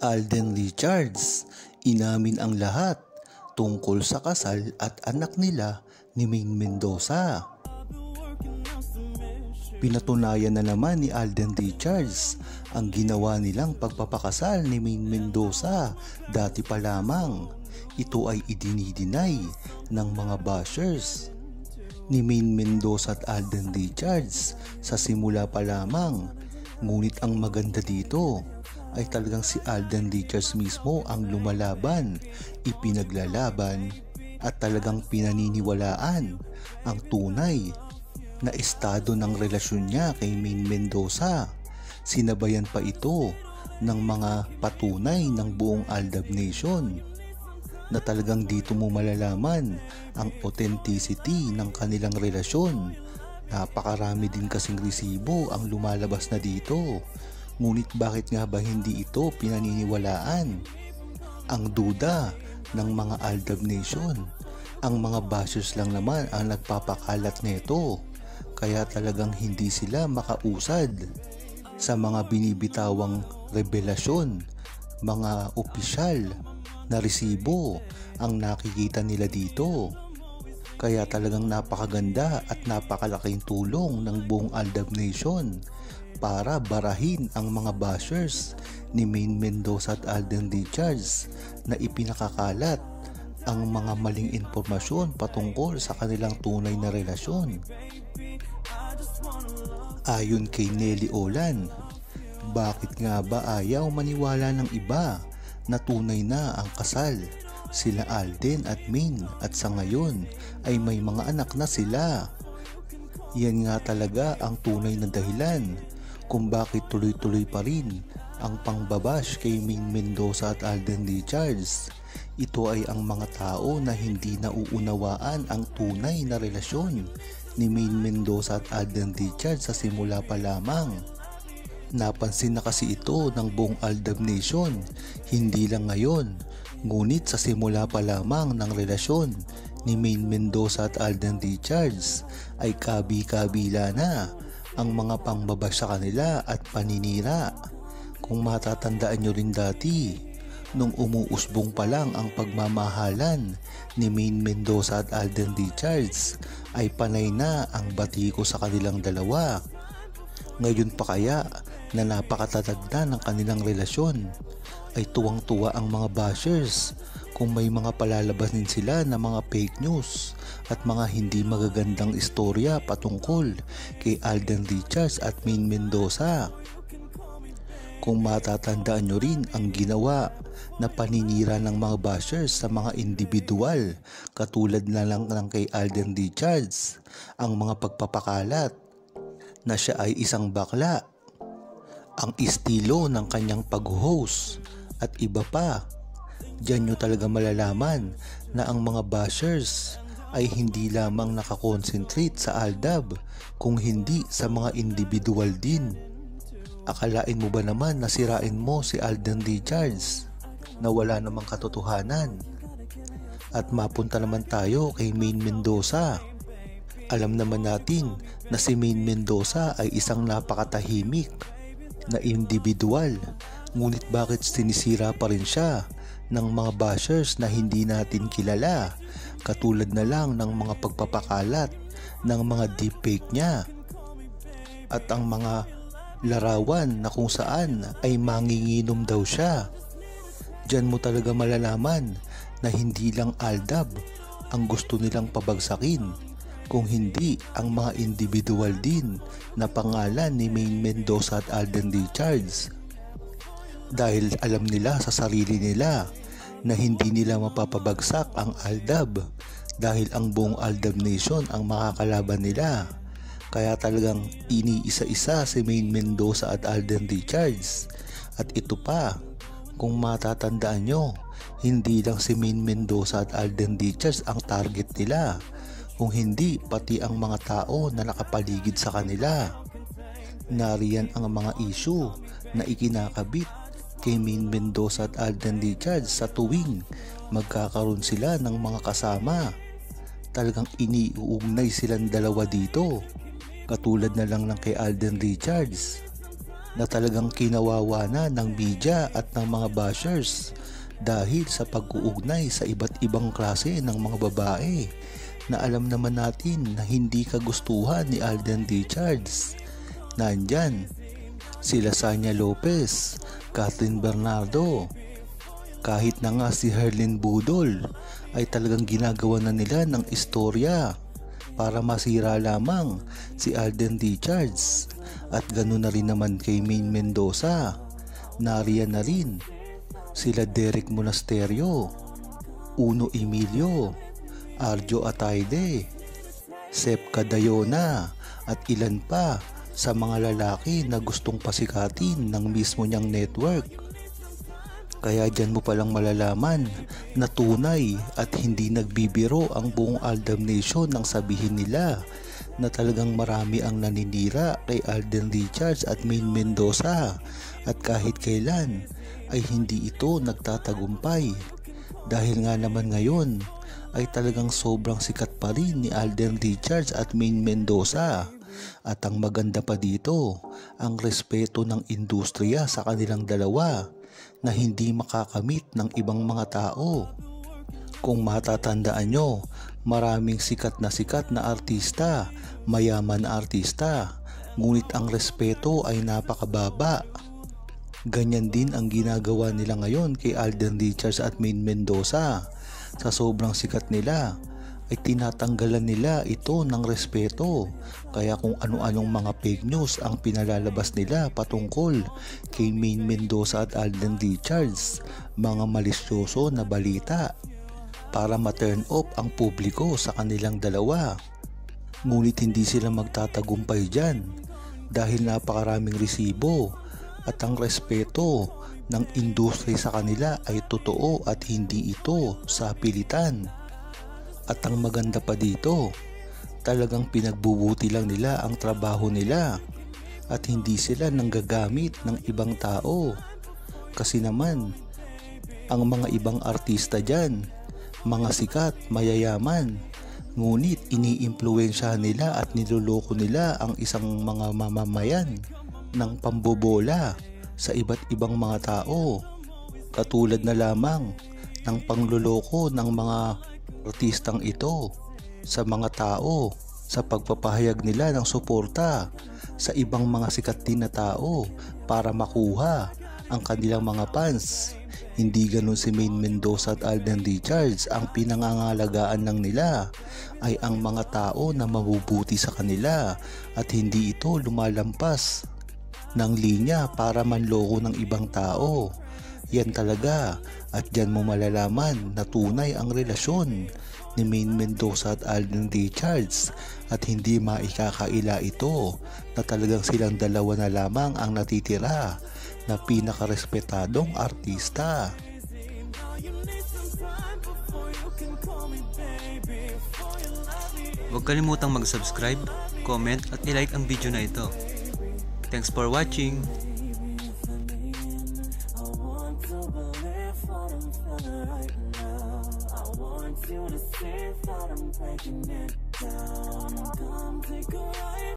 Alden Richards, inamin ang lahat tungkol sa kasal at anak nila ni Maine Mendoza. Pinatunayan na naman ni Alden Richards ang ginawa nilang pagpapakasal ni Maine Mendoza dati pa lamang. Ito ay idinidinay ng mga bashers ni Maine Mendoza at Alden Richards sa simula pa lamang. Ngunit ang maganda dito ay talagang si Alden Richards mismo ang lumalaban, ipinaglalaban at talagang pinaniniwalaan ang tunay na estado ng relasyon niya kay Maine Mendoza. Sinabayan pa ito ng mga patunay ng buong Aldab Nation na talagang dito mo malalaman ang authenticity ng kanilang relasyon. Napakarami din kasing resibo ang lumalabas na dito. Ngunit bakit nga ba hindi ito pinaniniwalaan? Ang duda ng mga Aldab Nation, ang mga bashers lang naman ang nagpapakalat nito. Kaya talagang hindi sila makausad sa mga binibitawang revelasyon. Mga opisyal na resibo ang nakikita nila dito. Kaya talagang napakaganda at napakalaking tulong ng buong Aldab Nation para barahin ang mga bashers ni Maine Mendoza at Alden Richards na ipinakakalat ang mga maling impormasyon patungkol sa kanilang tunay na relasyon. Ayon kay Nelly Olan, bakit nga ba ayaw maniwala ng iba na tunay na ang kasal sila Alden at Maine at sa ngayon ay may mga anak na sila? Yan nga talaga ang tunay na dahilan kung bakit tuloy-tuloy pa rin ang pangbabash kay Maine Mendoza at Alden Richards. Ito ay ang mga tao na hindi nauunawaan ang tunay na relasyon ni Maine Mendoza at Alden Richards sa simula pa lamang. Napansin na kasi ito ng buong Aldab Nation, hindi lang ngayon, ngunit sa simula pa lamang ng relasyon ni Maine Mendoza at Alden Richards ay kabi-kabila na ang mga pangbabash sa kanila at paninira. Kung matatandaan nyo rin dati, nung umuusbong pa lang ang pagmamahalan ni Maine Mendoza at Alden Richards ay panay na ang batiko sa kanilang dalawa. Ngayon pa kaya na napakatatag na ng kanilang relasyon ay tuwang-tuwa ang mga bashers kung may mga palalabasin sila na mga fake news at mga hindi magagandang istorya patungkol kay Alden Richards at Maine Mendoza. Kung matatandaan nyo rin ang ginawa na paninira ng mga bashers sa mga individual katulad na lang ng kay Alden Richards, ang mga pagpapakalat na siya ay isang bakla, ang estilo ng kanyang pag-host at iba pa. Diyan nyo talaga malalaman na ang mga bashers ay hindi lamang nakakonsentrate sa Aldab kung hindi sa mga individual din. Akalain mo ba naman na sirain mo si Alden Richards na wala namang katotohanan? At mapunta naman tayo kay Maine Mendoza. Alam naman natin na si Maine Mendoza ay isang napakatahimik na individual. Ngunit bakit sinisira pa rin siya ng mga bashers na hindi natin kilala? Katulad na lang ng mga pagpapakalat ng mga deepfake niya at ang mga larawan na kung saan ay manginginom daw siya. Diyan mo talaga malalaman na hindi lang Aldab ang gusto nilang pabagsakin, kung hindi ang mga individual din na pangalan ni Maine Mendoza at Alden Richards. Dahil alam nila sa sarili nila na hindi nila mapapabagsak ang Aldab dahil ang buong Aldab Nation ang makakalaban nila. Kaya talagang iniisa-isa si Maine Mendoza at Alden Richards. At ito pa, kung matatandaan nyo, hindi lang si Maine Mendoza at Alden Richards ang target nila, kung hindi pati ang mga tao na nakapaligid sa kanila. Nariyan ang mga issue na ikinakabit kay Maine Mendoza at Alden Richards sa tuwing magkakaroon sila ng mga kasama. Talagang iniuugnay silang dalawa dito. Katulad na lang ng kay Alden Richards. na talagang kinawawa na ng media at ng mga bashers dahil sa pag-uugnay sa iba't ibang klase ng mga babae na alam naman natin na hindi kagustuhan ni Alden Richards. Nandyan sila Sanya Lopez, Catherine Bernardo, kahit na nga si Herlin Budol ay talagang ginagawa na nila ng istorya para masira lamang si Alden Richards. At ganoon na rin naman kay Maine Mendoza. Nariyan na rin sila Derek Monasterio, Uno Emilio, Arjo Ataide, Sep Cadayona at ilan pa sa mga lalaki na gustong pasikatin ng mismo niyang network. Kaya dyan mo palang malalaman na tunay at hindi nagbibiro ang buong Aldam Nation nang sabihin nila na talagang marami ang naninira kay Alden Richards at Maine Mendoza at kahit kailan ay hindi ito nagtatagumpay dahil nga naman ngayon ay talagang sobrang sikat pa rin ni Alden Richards at Maine Mendoza. At ang maganda pa dito, ang respeto ng industriya sa kanilang dalawa na hindi makakamit ng ibang mga tao. Kung matatandaan nyo, maraming sikat na artista, mayaman na artista, ngunit ang respeto ay napakababa. Ganyan din ang ginagawa nila ngayon kay Alden Richards at Maine Mendoza. Sa sobrang sikat nila ay tinatanggalan nila ito ng respeto. Kaya kung ano-anong mga fake news ang pinalalabas nila patungkol kay Maine Mendoza at Alden Richards, mga malisyoso na balita para ma-turn off ang publiko sa kanilang dalawa. Ngunit hindi sila magtatagumpay dyan dahil napakaraming resibo at ang respeto ng industry sa kanila ay totoo at hindi ito sa pilitan. At ang maganda pa dito, talagang pinagbubuti lang nila ang trabaho nila at hindi sila nanggagamit ng ibang tao. Kasi naman, ang mga ibang artista dyan, mga sikat, mayayaman, ngunit iniimpluwensyahan nila at niloloko nila ang isang mga mamamayan ng pambobola sa iba't ibang mga tao. Katulad na lamang ng pangloloko ng mga artistang ito sa mga tao sa pagpapahayag nila ng suporta sa ibang mga sikat din na tao para makuha ang kanilang mga fans. Hindi ganun si Maine Mendoza at Alden Richards. Ang pinangangalagaan lang nila ay ang mga tao na mabubuti sa kanila at hindi ito lumalampas ng linya para manloko ng ibang tao. Yan talaga, at dyan mo malalaman na tunay ang relasyon ni Maine Mendoza at Alden Richards at hindi maikakaila ito na talagang silang dalawa na lamang ang natitira na pinakarespetadong artista. Huwag kalimutang mag-subscribe, comment at i-like ang video na ito. Thanks for watching! You to see that I'm breaking it down. Come take a ride.